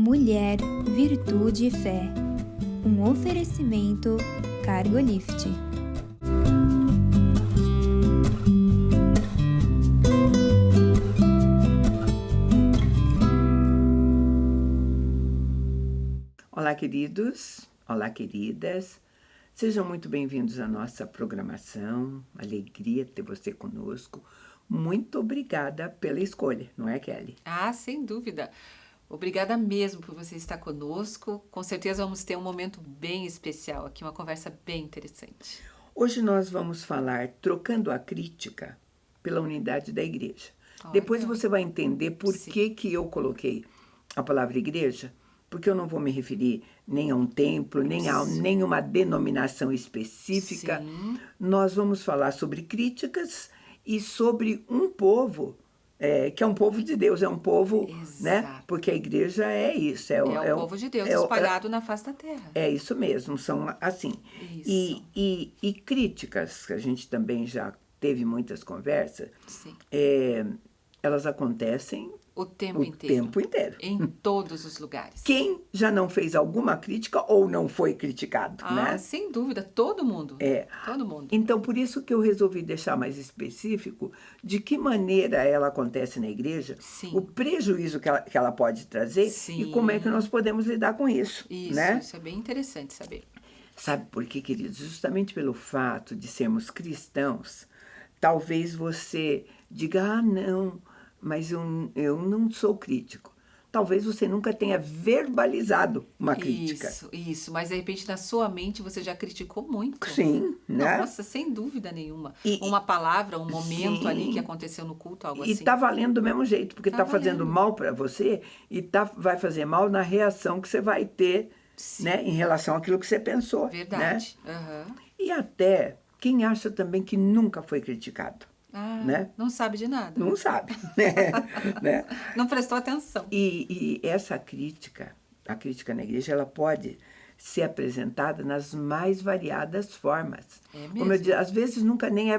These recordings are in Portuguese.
Mulher, Virtude e Fé. Um oferecimento Cargolift. Olá, queridos. Olá, queridas. Sejam muito bem-vindos à nossa programação. Alegria ter você conosco. Muito obrigada pela escolha, não é, Kelly? Ah, sem dúvida. Obrigada mesmo por você estar conosco. Com certeza vamos ter um momento bem especial aqui, uma conversa bem interessante. Hoje nós vamos falar trocando a crítica pela unidade da igreja. Olha. Depois você vai entender por Sim. que eu coloquei a palavra igreja, porque eu não vou me referir nem a um templo, nem a nenhuma denominação específica. Sim. Nós vamos falar sobre críticas e sobre um povo, que é um povo de Deus, é um povo, né? Exato. Porque a igreja é isso. É o povo de Deus espalhado na face da terra. É isso mesmo, são assim. Isso. E críticas, que a gente também já teve muitas conversas, Sim. Elas acontecem O tempo o inteiro. tempo inteiro. Em todos os lugares. Quem já não fez alguma crítica ou não foi criticado, né? Sem dúvida, todo mundo. Todo mundo. Então, por isso que eu resolvi deixar mais específico de que maneira ela acontece na igreja, Sim. o prejuízo que ela pode trazer Sim. e como é que nós podemos lidar com isso, Isso, né? isso é bem interessante saber. Sabe por quê, queridos? Justamente pelo fato de sermos cristãos, talvez você diga, não, mas eu não sou crítico. Talvez você nunca tenha verbalizado uma crítica. Isso. Mas, de repente, na sua mente, você já criticou muito. Sim, né? Nossa, sem dúvida nenhuma. Uma palavra, um momento ali que aconteceu no culto, algo assim. E tá valendo do mesmo jeito, porque tá fazendo valendo. mal para você e vai fazer mal na reação que você vai ter, né, em relação àquilo que você pensou. Verdade. Né? Aham. E até quem acha também que nunca foi criticado. Né? Não sabe de nada. Não sabe. Né? Não prestou atenção. E essa crítica, a crítica na igreja, ela pode ser apresentada nas mais variadas formas. É mesmo? Como eu disse, às vezes nunca nem é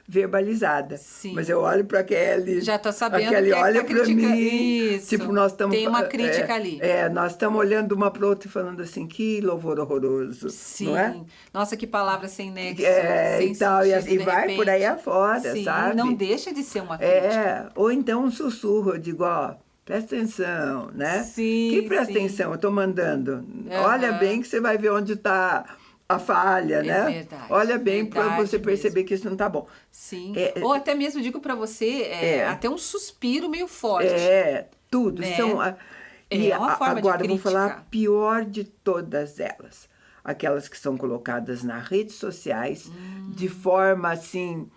verbalizada. Sim. Mas eu olho para a Kelly. Já tô sabendo a Kelly que é que olha tá para mim. Isso. Tipo, nós estamos. Tem uma crítica ali. Nós estamos olhando uma para outra e falando assim, que louvor horroroso. Sim. Não é? Nossa, que palavra sem nexo. E sem tal, sentido, e de vai repente. por aí afora, Sim, sabe? não deixa de ser uma crítica. Ou então um sussurro, eu digo, ó, presta atenção, né? Sim, Que presta sim. atenção, eu estou mandando. Olha bem que você vai ver onde está a falha, né? Verdade. Olha bem para Verdade você perceber mesmo. que isso não está bom. Sim. Ou até mesmo digo para você, até um suspiro meio forte. Tudo. Né? São, uma forma agora de eu vou falar a crítica. pior de todas elas. Aquelas que são colocadas nas redes sociais de forma assim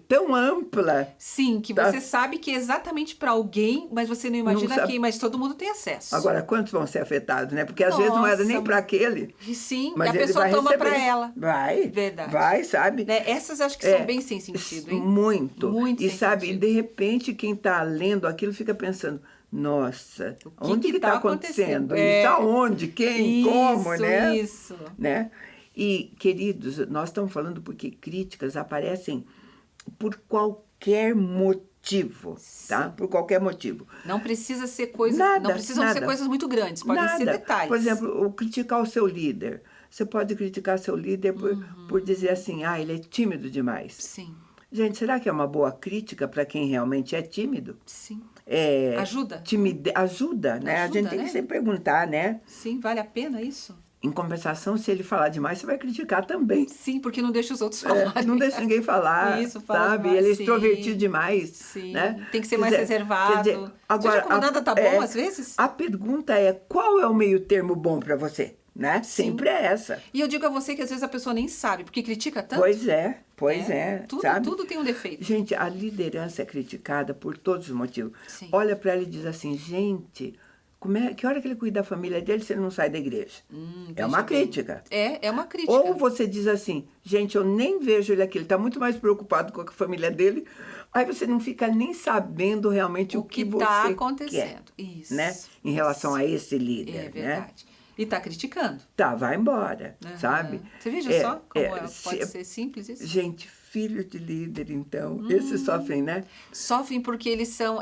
tão ampla. Sim, que você sabe que é exatamente para alguém, mas você não imagina Não sabe. quem, mas todo mundo tem acesso. Agora, quantos vão ser afetados, né? Porque às vezes não era nem para aquele. Sim, mas e a ele pessoa vai toma receber. para ela. Vai. Verdade. Vai, sabe? Né? Essas acho que são bem sem sentido, hein? Muito. Muito E sem sabe, sentido. de repente, quem está lendo aquilo fica pensando, nossa, onde que está acontecendo? Isso aonde? Quem? Como, né? Isso. Né? E, queridos, nós estamos falando porque críticas aparecem por qualquer motivo, tá? Por qualquer motivo. Não precisa ser coisas, Nada, não precisam nada. ser coisas muito grandes, podem ser detalhes. Por exemplo, o criticar o seu líder. Você pode criticar seu líder por dizer assim, ele é tímido demais. Sim. Gente, será que é uma boa crítica para quem realmente é tímido? Sim. Ajuda, né? Ajuda, A gente tem que sempre perguntar, né? Sim, vale a pena isso? Em compensação, se ele falar demais, você vai criticar também. Sim, porque não deixa os outros falarem. Não deixa ninguém falar, Isso, fala sabe? demais, Ele é sim. extrovertido demais. Sim, né? tem que ser mais reservado. Agora, como nada tá bom, às vezes? A pergunta é, qual é o meio termo bom para você? Né? Sempre é essa. E eu digo a você que às vezes a pessoa nem sabe, porque critica tanto. Pois é, sabe? Tudo tem um defeito. Gente, a liderança é criticada por todos os motivos. Sim. Olha para ela e diz assim, gente, que hora que ele cuida da família dele se ele não sai da igreja? É uma crítica. É uma crítica. Ou você diz assim, gente, eu nem vejo ele aqui, ele está muito mais preocupado com a família dele. Aí você não fica nem sabendo realmente o que você está acontecendo. Quer, isso. Né? Em relação a esse líder. É verdade. Né? E está criticando. Vai embora, sabe? Você veja só como pode ser simples isso? Gente, filhos de líder, então, esses sofrem, né? Sofrem porque eles são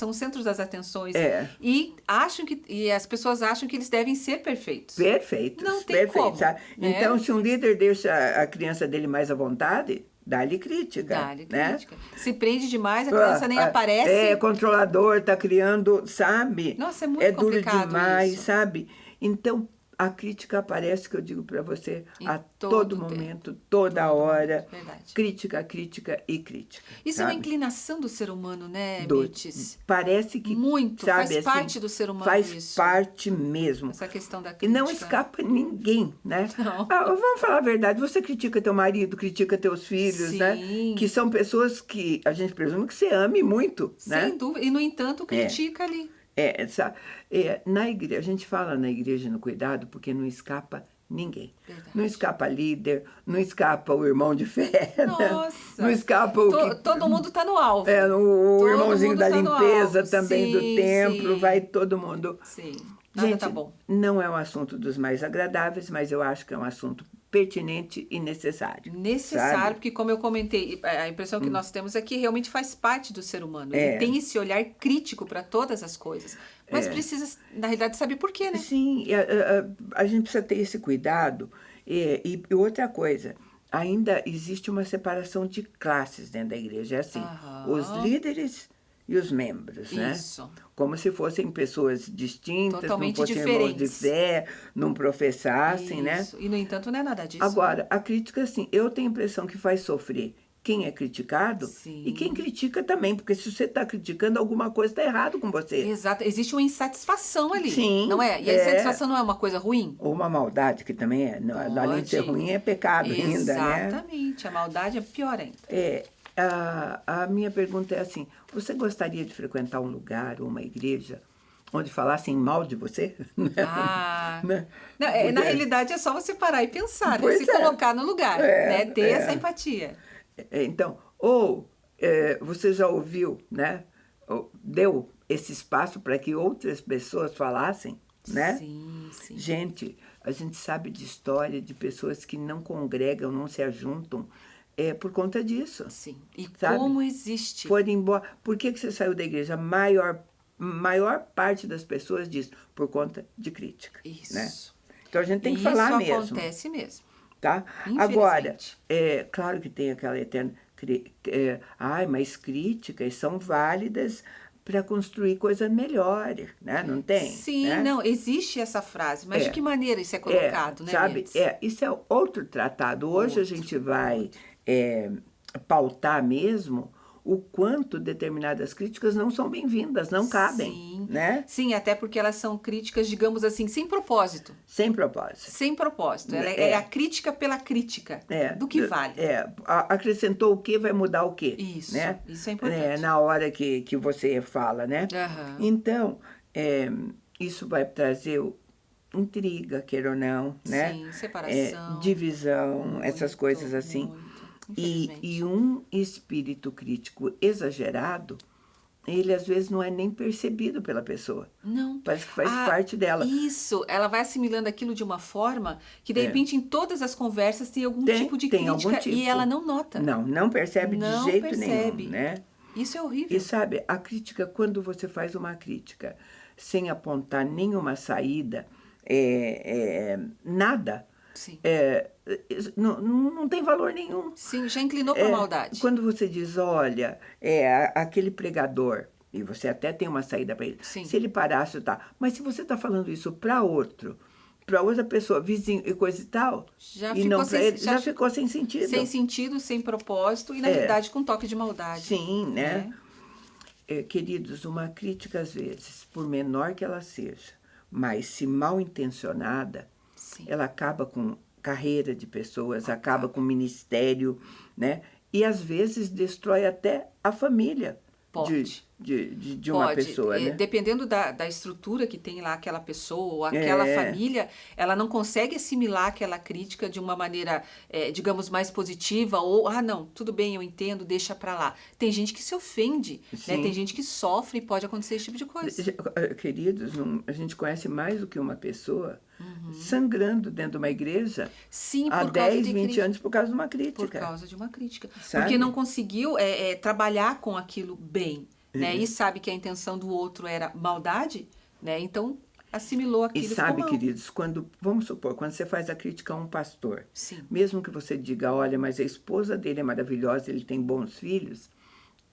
o centro das atenções e as pessoas acham que eles devem ser perfeitos. Perfeitos. Não tem perfeitos, como, sabe? né? Então, se um líder deixa a criança dele mais à vontade, dá-lhe crítica. Dá-lhe né? crítica. Se prende demais, a criança nem aparece. É controlador, tá criando, sabe? Nossa, é muito duro complicado demais, isso. sabe? Então, a crítica aparece, que eu digo para você, a todo todo momento, toda hora. Verdade. Crítica, crítica e crítica. Isso é uma sabe? inclinação do ser humano, né, Do- Mirtes? Parece que, Muito, sabe, faz assim, parte do ser humano faz isso. parte mesmo. Essa questão da E crítica. não escapa ninguém, né? Não. Vamos falar a verdade, você critica teu marido, critica teus filhos, Sim. né? Que são pessoas que a gente presume que você ame muito, né? Sem dúvida. E, no entanto, critica ali. Na igreja, a gente fala na igreja no cuidado porque não escapa ninguém. Verdade. Não escapa líder, não escapa o irmão de fé, né? Nossa. Não escapa o Todo mundo está no alvo. o Todo irmãozinho mundo da tá no limpeza alvo. também do Sim, templo, sim. vai todo mundo. Sim. Nada Gente, tá bom. não é um assunto dos mais agradáveis, mas eu acho que é um assunto pertinente e necessário. Necessário, sabe? porque como eu comentei, a impressão que nós temos é que realmente faz parte do ser humano. Ele É. tem esse olhar crítico para todas as coisas. Mas precisa, na realidade, saber por quê, né? Sim, a gente precisa ter esse cuidado. E outra coisa, ainda existe uma separação de classes dentro da igreja. É assim, Aham. os líderes e os membros, né? Isso. Como se fossem pessoas distintas, Totalmente não fossem irmãos de diferentes. fé, não professassem, né? Isso. E, no entanto, não é nada disso. Agora, a crítica, assim, eu tenho a impressão que faz sofrer quem é criticado Sim. e quem critica também, porque se você está criticando, alguma coisa está errado com você. Exato. Existe uma insatisfação ali. Sim, Não é? E a é. insatisfação não é uma coisa ruim? Ou uma maldade, que também é, além de ser Pode. ruim, é pecado ainda, né? Exatamente. A maldade é pior ainda. A minha pergunta é assim, você gostaria de frequentar um lugar, uma igreja, onde falassem mal de você? Ah, Né? não, Porque- na realidade é só você parar e pensar, né? Pois Se é. colocar no lugar, né? Ter essa empatia. Então, você já ouviu, né? Deu esse espaço para que outras pessoas falassem, né? Sim, sim. Gente, a gente sabe de história de pessoas que não congregam, não se ajuntam, por conta disso. Sim. E Sabe? como existe. Foram embora. Por que você saiu da igreja? A maior parte das pessoas diz por conta de crítica. Isso. Né? Então a gente tem que Isso falar mesmo. acontece mesmo. Tá? Infelizmente. Agora, claro que tem aquela eterna. Mas críticas são válidas para construir coisas melhores, né? Não tem? Sim, né? não, existe essa frase, mas de que maneira isso é colocado, né? Sabe? Mendes? Isso é outro tratado. Hoje a gente vai pautar mesmo o quanto determinadas críticas não são bem-vindas, não cabem, Sim. né? Sim, até porque elas são críticas, digamos assim, sem propósito. Sem propósito. Sem propósito. Ela é a crítica pela crítica. Do que vale. Acrescentou o que, vai mudar o que. Isso, né? isso é importante. Na hora que você fala, né? Aham. Então, isso vai trazer intriga, queira ou não, né? Sim, separação. Divisão, essas Muito, coisas assim. muito, E infelizmente. um espírito crítico exagerado, ele às vezes não é nem percebido pela pessoa. Não. Parece que faz parte dela. Isso, ela vai assimilando aquilo de uma forma que, de repente, em todas as conversas tem algum tipo de tem crítica algum tipo. e ela não nota. Não percebe Não de jeito percebe. nenhum, né? Isso é horrível. E sabe, a crítica, quando você faz uma crítica sem apontar nenhuma saída, nada, Sim. não tem valor nenhum. Sim, já inclinou para a maldade. Quando você diz, olha, aquele pregador, e você até tem uma saída para ele, Sim. se ele parasse, tá. Mas se você está falando isso para outra pessoa, vizinho e coisa e tal, Já e ficou não para sem- ele, já já ficou sem sentido. Sem sentido, sem propósito e, na verdade, com toque de maldade. Sim, né? Queridos, uma crítica, às vezes, por menor que ela seja, mas se mal intencionada, Sim. ela acaba com carreira de pessoas, acaba com ministério, né? E, às vezes, destrói até a família Pode. de uma pessoa, né? Dependendo da estrutura que tem lá aquela pessoa ou aquela família, ela não consegue assimilar aquela crítica de uma maneira, digamos, mais positiva ou, não, tudo bem, eu entendo, deixa pra lá. Tem gente que se ofende, né? Sim. Tem gente que sofre e pode acontecer esse tipo de coisa. Queridos, a gente conhece mais do que uma pessoa sangrando dentro de uma igreja Sim, há por causa 10, de 20 crítica. anos por causa de uma Por crítica. causa de uma crítica. Sabe? Porque não conseguiu trabalhar com aquilo bem, né? E sabe que a intenção do outro era maldade, né? Então assimilou E aquilo e ficou sabe, mal. queridos, vamos supor, quando você faz a crítica a um pastor, Sim. mesmo que você diga, olha, mas a esposa dele é maravilhosa, ele tem bons filhos,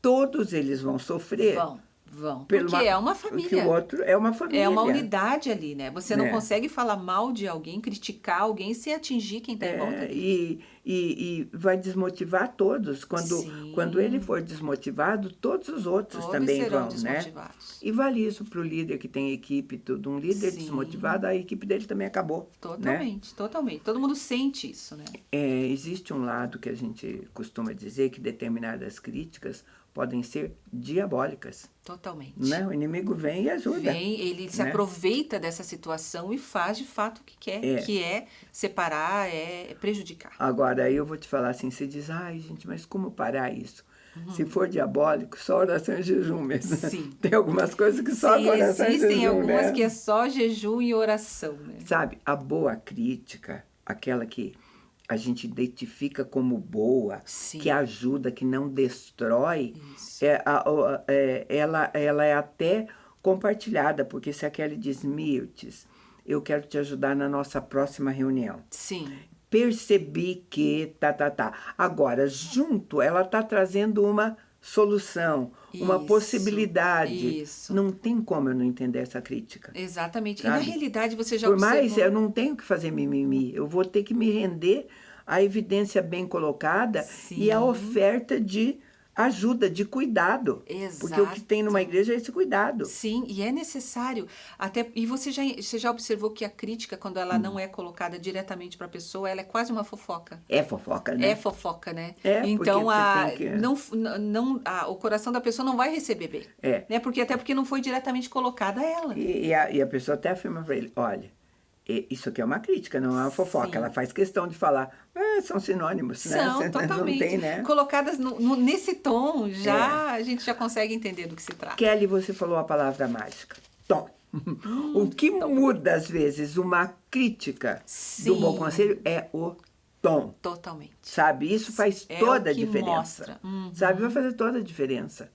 todos eles vão sofrer. Vão. pelo Porque é uma Porque família. o outro é uma família. É uma unidade ali, né? Você não Né? consegue falar mal de alguém, criticar alguém sem atingir quem está em volta dele. E vai desmotivar todos. Sim. Quando ele for desmotivado, todos os outros Todos também serão vão, né? desmotivados. E vale isso para o líder que tem equipe, tudo. Um líder Sim. desmotivado, a equipe dele também acabou. Né? Totalmente. Todo mundo sente isso, né? Existe um lado que a gente costuma dizer que determinadas críticas podem ser diabólicas. Totalmente. Né? O inimigo vem e ajuda. Ele se né? aproveita dessa situação e faz de fato o que quer, que é separar, é prejudicar. Agora, eu vou te falar assim, você diz, ai, gente, mas como parar isso? Se for diabólico, só oração e jejum mesmo. Sim. Tem algumas coisas que só Sim, oração e jejum, existem algumas né? que é só jejum e oração, né? Sabe, a boa crítica, aquela que a gente identifica como boa, Sim. que ajuda, que não destrói, Isso. ela é até compartilhada, porque se a Kelly diz, Mirtes, eu quero te ajudar na nossa próxima reunião. Sim. Percebi que, Agora, junto, ela está trazendo uma solução, uma Isso, possibilidade. isso. Não tem como eu não entender essa crítica. Exatamente. Sabe? E na realidade você já Por mais, observou... eu não tenho que fazer mimimi. Eu vou ter que me render à evidência bem colocada e à Sim. oferta de ajuda, de cuidado. Porque o que tem numa igreja é esse cuidado. Sim, e é necessário. E você já observou que a crítica, quando ela não é colocada diretamente para a pessoa, ela é quase uma fofoca. É fofoca, né? É fofoca, né? É, então, porque você tem que... o coração da pessoa não vai receber bem. Né? Até porque não foi diretamente colocada a ela. E a pessoa até afirma para ele, olha, isso aqui é uma crítica, não é uma fofoca. Sim. Ela faz questão de falar, são sinônimos, né? São, totalmente. Não tem, né? Colocadas nesse tom, a gente já consegue entender do que se trata. Kelly, você falou a palavra mágica, tom. O que muda, às vezes, uma crítica do bom conselho é o tom. Totalmente. Sabe? Isso faz toda a diferença. Mostra. Sabe? Vai fazer toda a diferença.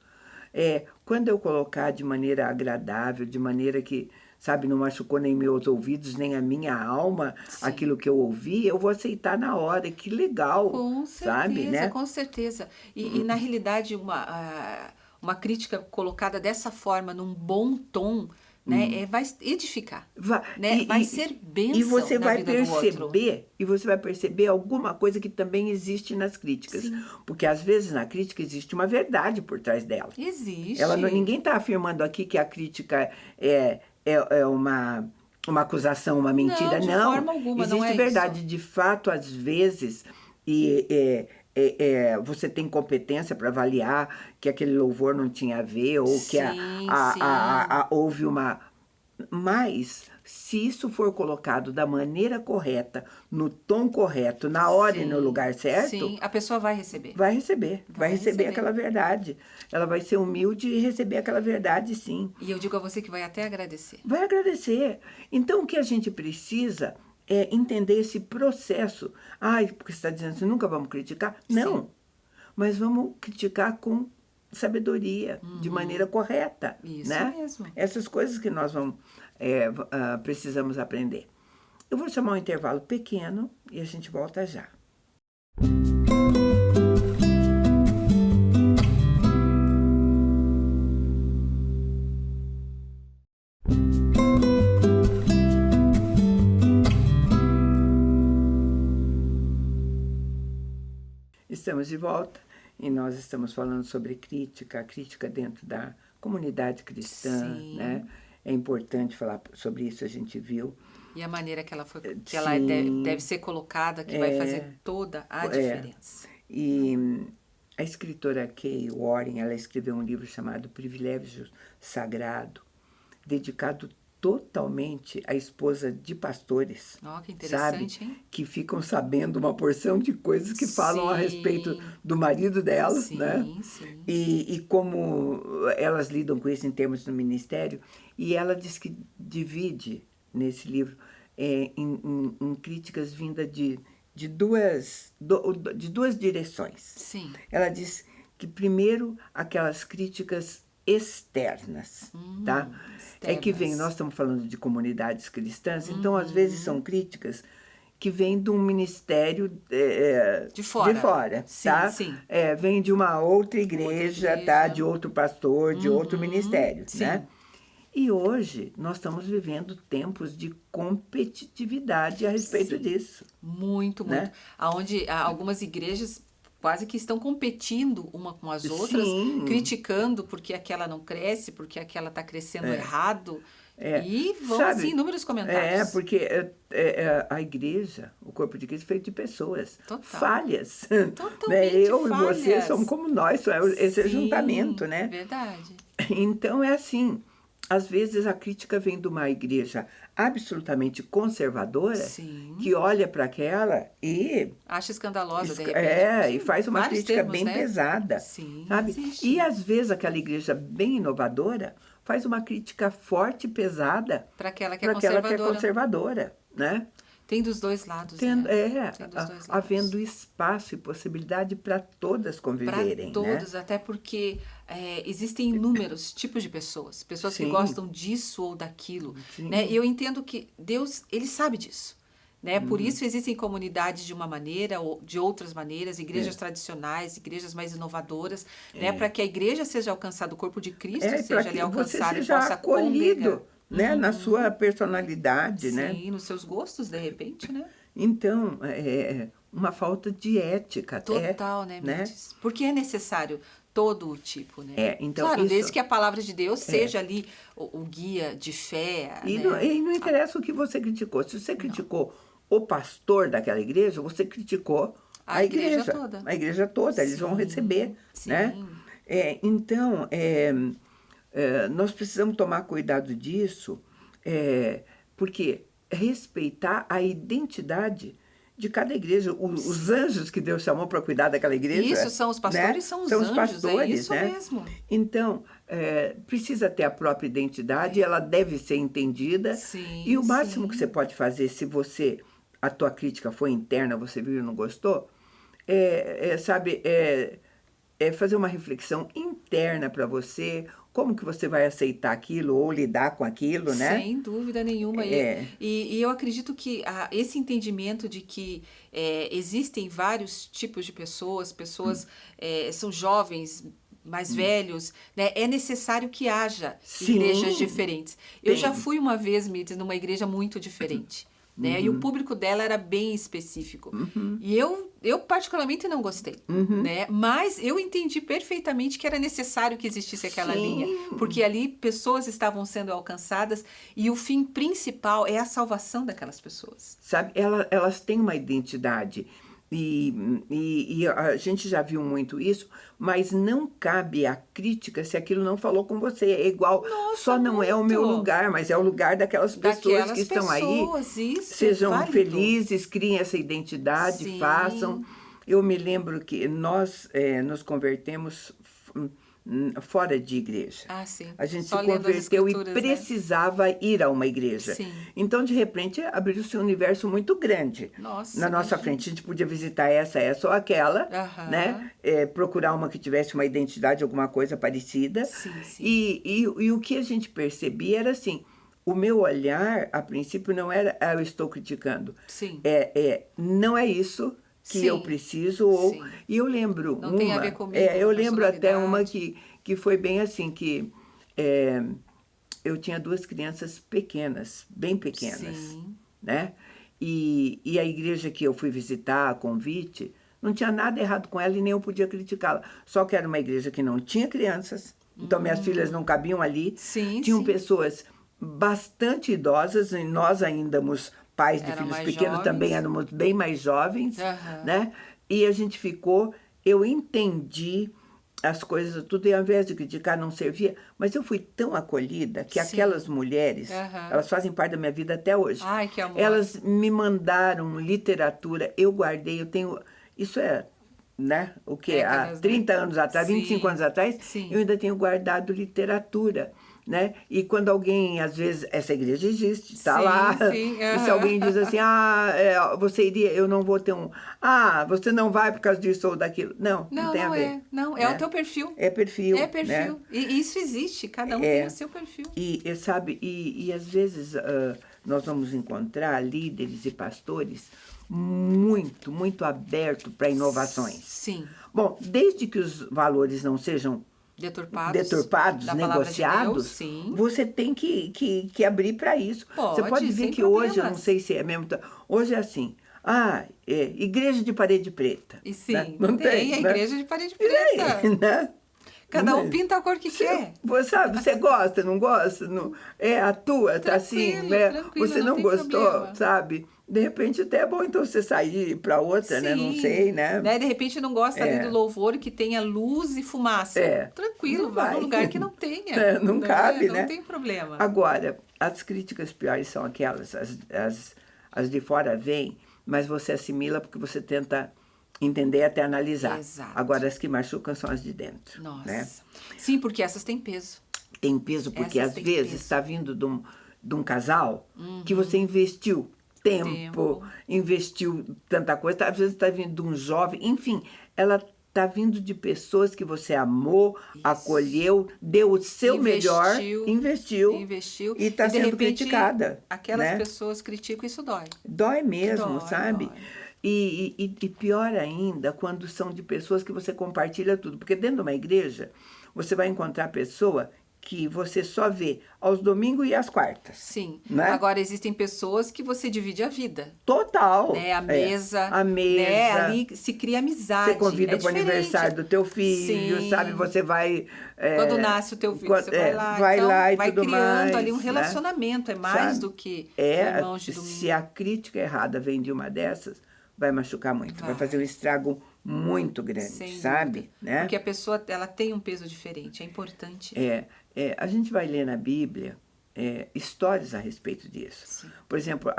Quando eu colocar de maneira agradável, de maneira que, sabe, não machucou nem meus ouvidos, nem a minha alma, Sim. aquilo que eu ouvi, eu vou aceitar na hora. Que legal. Com certeza, sabe, né? Com certeza. E na realidade, uma crítica colocada dessa forma, num bom tom, né, vai edificar. Vai ser bênção e você na vai vida do outro. E você vai perceber alguma coisa que também existe nas críticas. Sim. Porque às vezes na crítica existe uma verdade por trás dela. Existe. Ninguém está afirmando aqui que a crítica é uma acusação, uma mentira. Não, de forma alguma, existe não é verdade. isso. De fato, às vezes, você tem competência para avaliar que aquele louvor não tinha a ver, ou que houve uma... Mas, se isso for colocado da maneira correta, no tom correto, na hora e no lugar certo... Sim, a pessoa vai receber. Vai receber aquela verdade. Ela vai ser humilde e receber aquela verdade, sim. E eu digo a você que vai até agradecer. Vai agradecer. Então, o que a gente precisa é entender esse processo. Porque você está dizendo assim, nunca vamos criticar? Não. Sim. Mas vamos criticar com sabedoria, de maneira correta. Isso né? mesmo. Essas coisas que nós precisamos aprender. Eu vou chamar um intervalo pequeno e a gente volta já. Estamos de volta e nós estamos falando sobre a crítica dentro da comunidade cristã, Sim. né? É importante falar sobre isso, a gente viu. E a maneira que ela deve ser colocada, que vai fazer toda a diferença. E a escritora Kay Warren, ela escreveu um livro chamado Privilégio Sagrado, dedicado totalmente à esposa de pastores. Que interessante, sabe? hein? Que ficam sabendo uma porção de coisas que falam a respeito do marido delas, né? Sim. E como elas lidam com isso em termos do ministério. E ela diz que divide nesse livro em críticas vindas de duas direções. Sim. Ela diz que, primeiro, aquelas críticas externas, tá? É que vem, nós estamos falando de comunidades cristãs, então, às vezes, são críticas que vêm de um ministério de fora. Sim, tá? Sim. Vem de uma outra igreja, tá? De outro pastor, de outro ministério, sim. né? E hoje nós estamos vivendo tempos de competitividade a respeito disso. Muito, né? muito. Onde algumas igrejas quase que estão competindo uma com as outras, Sim. criticando porque aquela não cresce, porque aquela está crescendo errado. E vão Sabe, assim inúmeros comentários. Porque a igreja, o corpo de Cristo, é feito de pessoas. Total. Falhas. Totalmente Eu falhas. e você somos como nós, esse ajuntamento, né? Verdade. Então, é assim, às vezes a crítica vem de uma igreja absolutamente conservadora, Sim. que olha para aquela e... Acha escandalosa, de repente. E faz uma crítica termos, bem né? pesada. Sim, sabe? existe. E às vezes aquela igreja bem inovadora faz uma crítica forte e pesada para aquela que é conservadora. conservadora, né? Tem dos dois lados, Tem dos dois lados. Havendo espaço e possibilidade para todas conviverem, para todos, né? até porque existem inúmeros tipos de pessoas. Pessoas que gostam disso ou daquilo. Né? E eu entendo que Deus, Ele sabe disso. Né? Por isso existem comunidades de uma maneira ou de outras maneiras, igrejas tradicionais, igrejas mais inovadoras, né? Para que a igreja seja alcançada, o corpo de Cristo seja ali alcançado você e seja possa acolhido, né? Na sua personalidade, Sim, né? nos seus gostos, de repente, né? Então, uma falta de ética até. Total, né, Mirtes? Porque é necessário todo o tipo, né? Então claro, isso, desde que a palavra de Deus seja ali o guia de fé. E, né? e não interessa o que você criticou. Se você criticou o pastor daquela igreja, você criticou a igreja toda. A igreja toda, eles vão receber, né? Então, nós precisamos tomar cuidado disso, porque respeitar a identidade de cada igreja, os anjos que Deus chamou para cuidar daquela igreja. Isso, são os pastores, né? são os são anjos, os pastores, é isso né? mesmo. Então, precisa ter a própria identidade, ela deve ser entendida. Sim, e o máximo que você pode fazer, se a tua crítica foi interna, você viu e não gostou, fazer uma reflexão interna para você, como que você vai aceitar aquilo ou lidar com aquilo, né? Sem dúvida nenhuma. E eu acredito que esse entendimento de que existem vários tipos de pessoas são jovens, mais velhos, né? É necessário que haja igrejas diferentes. Eu já fui uma vez, Mirtes, numa igreja muito diferente. Né? E o público dela era bem específico. E eu particularmente não gostei. Né? Mas eu entendi perfeitamente que era necessário que existisse aquela linha. Porque ali pessoas estavam sendo alcançadas e o fim principal é a salvação daquelas pessoas. Sabe, elas têm uma identidade. E a gente já viu muito isso, mas não cabe a crítica se aquilo não falou com você. É igual, só não é o meu lugar, mas é o lugar daquelas pessoas que estão aí. Isso, sejam felizes, criem essa identidade, façam. Eu me lembro que nós nos convertemos fora de igreja. Sim. A gente Só se converteu e precisava ir a uma igreja. Sim. Então, de repente, abriu-se um universo muito grande na nossa frente. A gente podia visitar essa ou aquela, né? Procurar uma que tivesse uma identidade, alguma coisa parecida. E o que a gente percebia era assim, o meu olhar, a princípio, não era eu estou criticando. Não é isso que eu preciso. E eu lembro não tem a ver comigo, eu lembro até uma que foi bem assim, que eu tinha 2 crianças pequenas, bem pequenas, né? E a igreja que eu fui visitar, a convite, não tinha nada errado com ela e nem eu podia criticá-la. Só que era uma igreja que não tinha crianças, então minhas filhas não cabiam ali. Tinham pessoas bastante idosas, e nós ainda éramos pais de filhos pequenos, jovens. Também éramos bem mais jovens, né? E a gente eu entendi as coisas, tudo, e ao invés de criticar, não servia. Mas eu fui tão acolhida que aquelas mulheres, elas fazem parte da minha vida até hoje. Ai, que amor. Elas me mandaram literatura, eu guardei, eu tenho... Isso né? O quê? Há 30 anos atrás, 25 anos atrás, eu ainda tenho guardado literatura. né? E quando alguém, às vezes, essa igreja existe, está Sim, lá. sim, E se alguém diz assim, você iria, eu não vou ter você não vai por causa disso ou daquilo. Não, não Não, tem a não ver. é. Não, é né? o teu perfil. É perfil. É perfil. Né? E isso existe, cada um tem o seu perfil. Sabe, às vezes nós vamos encontrar líderes e pastores muito, muito abertos para inovações. Sim. Bom, desde que os valores não sejam deturpados, da palavra de negociados, Deus, sim. você tem que abrir para isso. Você pode ver sem que hoje, eu não problemas. sei se é mesmo, hoje é assim, igreja de parede preta. E sim, né? Não tem a né? igreja de parede preta. Né? Cada um pinta a cor que quer. Você gosta, não gosta? Não, a tua, tá assim, né? Tranquilo, Você não tem gostou, problema. sabe? De repente até é bom então você sair para outra, né? Não Sim, sei, né? De repente não gosta ali do louvor que tenha luz e fumaça. Tranquilo, Não vai vai. num lugar que não tenha. Não cabe, não né? Não tem problema. Agora, as críticas piores são aquelas, as de fora vêm, mas você assimila porque você tenta entender até analisar. Exato. Agora, as que machucam são as de dentro. Nossa. Né? Sim, porque essas têm peso. Tem peso porque Essas às têm vezes peso. está vindo de um casal que você investiu tempo, investiu tanta coisa, às vezes está vindo de um jovem, enfim, ela está vindo de pessoas que você amou, acolheu, deu o seu melhor, investiu e está sendo repente, criticada. Aquelas né? pessoas criticam, isso dói. Dói mesmo, Dói, sabe? dói. E pior ainda quando são de pessoas que você compartilha tudo. Porque dentro de uma igreja, você vai encontrar pessoa que você só vê aos domingos e às quartas. Sim. Né? Agora, existem pessoas que você divide a vida. Total. Né? A mesa. A mesa. Né? Ali se cria amizade. Você convida para o diferente. aniversário do teu filho, Sim. sabe? Você vai... Quando nasce o teu filho, você vai lá. Vai então, lá e vai tudo criando mais, ali um relacionamento. Né? É mais sabe? do que irmãos de domingo. Se a crítica errada vem de uma dessas, vai machucar muito. Vai fazer um estrago muito grande, Sem sabe? dúvida. Né? Porque a pessoa ela tem um peso diferente. É importante. A gente vai ler na Bíblia histórias a respeito disso. Sim. Por exemplo,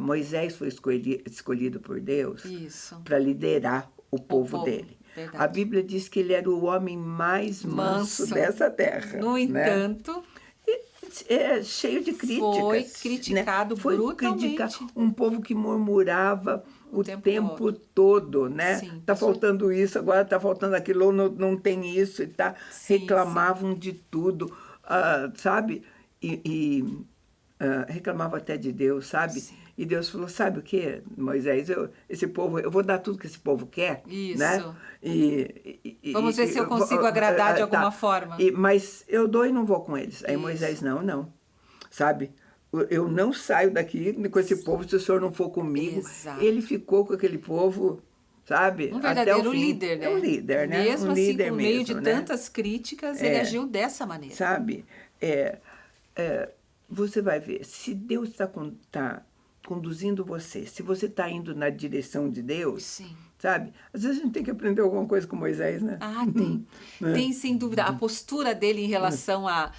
Moisés foi escolhido por Deus para liderar o povo dele. Verdade. A Bíblia diz que ele era o homem mais manso dessa terra. No entanto... cheio de críticas. Foi criticado brutalmente. Um povo que murmurava o tempo todo, né? Tá faltando isso, agora tá faltando aquilo, ou não tem isso, e tá. Reclamavam de tudo, sabe? Reclamavam até de Deus, sabe? Sim. E Deus falou, sabe o que, Moisés? Esse povo, eu vou dar tudo que esse povo quer, isso. né? Vamos ver se eu consigo agradar de alguma forma. Mas eu dou e não vou com eles. Aí Moisés, não. Sabe? Eu não saio daqui com esse povo se o senhor não for comigo. Exato. Ele ficou com aquele povo, sabe? Um verdadeiro até o fim. líder, né? É um líder, né? Mesmo um assim, líder por meio de né? tantas críticas, ele agiu dessa maneira. Sabe? Você vai ver, se Deus está conduzindo você, se você está indo na direção de Deus, Sim. sabe? Às vezes a gente tem que aprender alguma coisa com Moisés, né? Tem. Tem, sem dúvida. A postura dele em relação a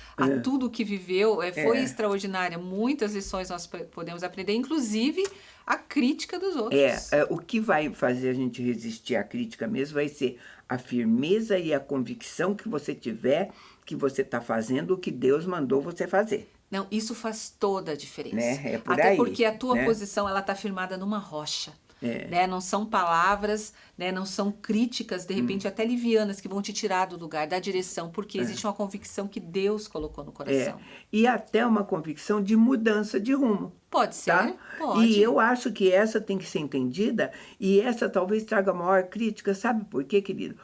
tudo que viveu foi extraordinária. Muitas lições nós podemos aprender, inclusive a crítica dos outros. O que vai fazer a gente resistir à crítica mesmo vai ser a firmeza e a convicção que você tiver que você está fazendo o que Deus mandou você fazer. Não, isso faz toda a diferença. Né? Até aí, porque a tua né? posição ela está firmada numa rocha. Né? Não são palavras, né? Não são críticas, de repente até livianas, que vão te tirar do lugar, da direção, porque existe uma convicção que Deus colocou no coração. E até uma convicção de mudança de rumo. Pode ser, tá? pode. E eu acho que essa tem que ser entendida, e essa talvez traga maior crítica. Sabe por quê, querido?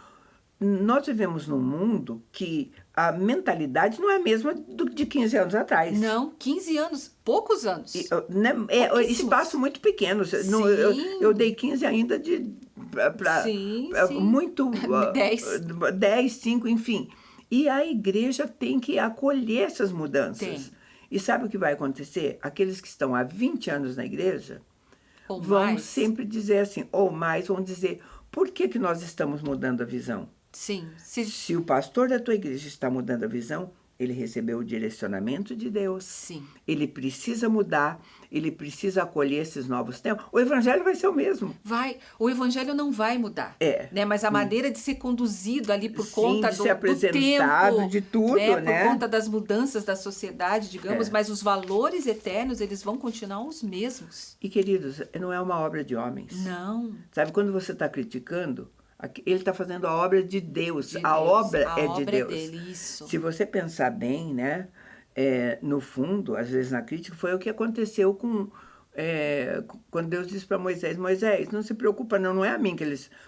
Nós vivemos num mundo que a mentalidade não é a mesma de 15 anos atrás. Não, 15 anos, poucos anos. Espaço muito pequeno. Eu dei 15 ainda para muito... 10, 5, enfim. E a igreja tem que acolher essas mudanças. E sabe o que vai acontecer? Aqueles que estão há 20 anos na igreja vão sempre dizer assim, ou mais, vão dizer, por que nós estamos mudando a visão? Sim. Se o pastor da tua igreja está mudando a visão, ele recebeu o direcionamento de Deus. Sim. Ele precisa mudar, ele precisa acolher esses novos tempos. O evangelho vai ser o mesmo. O evangelho não vai mudar. Né? Mas a maneira de ser conduzido ali por conta de ser apresentado, tempo, de tudo, né? Por conta das mudanças da sociedade, digamos, mas os valores eternos, eles vão continuar os mesmos. E, queridos, não é uma obra de homens. Não. Sabe, quando você está criticando, ele está fazendo a obra de Deus. A obra é de Deus. Dele, isso. Se você pensar bem, né? No fundo, às vezes na crítica, foi o que aconteceu quando Deus disse para Moisés, não se preocupa não é a mim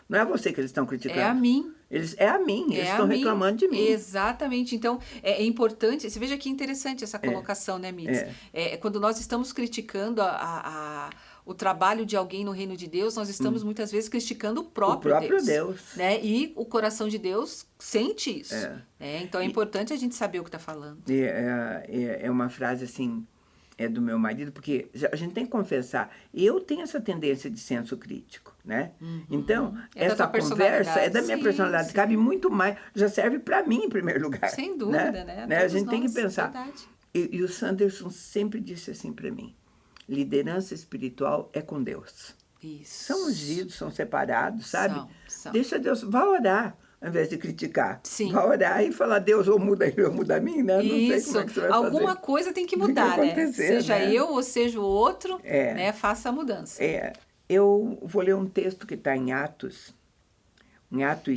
não é você que eles estão criticando. É a mim. Eles estão reclamando de mim. Exatamente. Então, é importante, você veja que interessante essa colocação, né, Mitz? Quando nós estamos criticando o trabalho de alguém no reino de Deus, nós estamos muitas vezes criticando o próprio Deus. Né? E o coração de Deus sente isso. Então, é importante a gente saber o que está falando. É uma frase assim, do meu marido, porque a gente tem que confessar, eu tenho essa tendência de senso crítico, né? Então, essa conversa é da minha personalidade, cabe muito mais, já serve para mim em primeiro lugar. Sem dúvida, né? A gente tem que pensar. E o Sanderson sempre disse assim para mim, liderança espiritual é com Deus. Isso. São ungidos, são separados, sabe? São. Deixa Deus, vá orar, ao invés de criticar. Sim. Vá orar e falar, Deus, ou muda ele ou muda a mim, né? Não sei como é que você vai Alguma fazer. coisa tem que mudar, né? Seja né? eu ou seja o outro, né? Faça a mudança. Eu vou ler um texto que está em Atos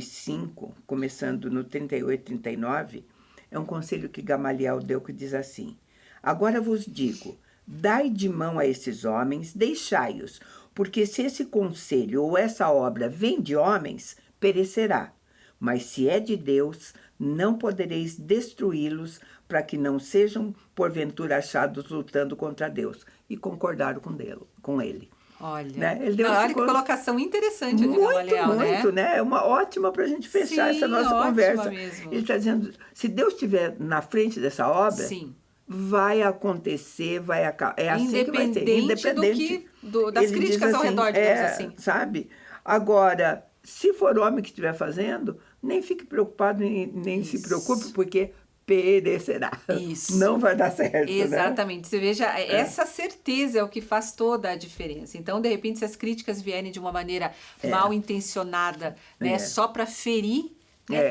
5, começando no 38, 39, é um conselho que Gamaliel deu que diz assim, agora vos digo, dai de mão a esses homens, deixai-os, porque se esse conselho ou essa obra vem de homens, perecerá. Mas se é de Deus, não podereis destruí-los para que não sejam, porventura, achados lutando contra Deus. E concordaram com ele. Olha, né? Olha que colocação interessante de Gamaliel, muito, né? É uma ótima para a gente fechar essa nossa conversa. Mesmo. Ele está dizendo, se Deus estiver na frente dessa obra, vai acontecer, é assim que vai ser. Independente das críticas ao redor, digamos assim. Sabe? Agora, se for homem que estiver fazendo, nem fique preocupado, nem se preocupe, porque perecerá. Isso. Não vai dar certo. Exatamente. Né? Você veja, essa certeza é o que faz toda a diferença. Então, de repente, se as críticas vierem de uma maneira mal intencionada, né, só para ferir,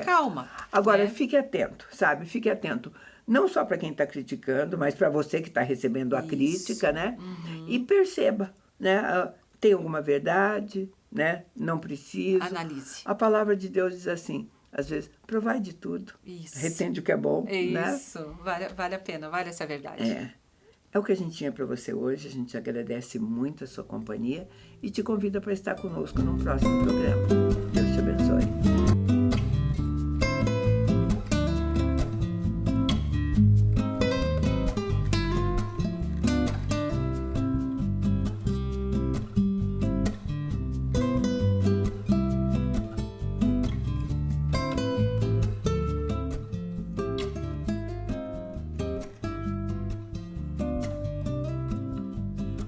calma. Agora, fique atento, sabe? Fique atento. Não só para quem está criticando, mas para você que está recebendo a crítica, né? E perceba, né? Tem alguma verdade, né? Não precisa. Analise. A palavra de Deus diz assim, às vezes, provai de tudo. Isso. Retende o que é bom. Isso. Né? Vale a pena, vale essa verdade. É o que a gente tinha para você hoje. A gente agradece muito a sua companhia e te convida para estar conosco num próximo programa. Deus te abençoe.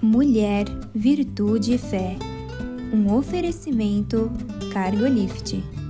Mulher, Virtude e Fé. Um oferecimento Cargolift.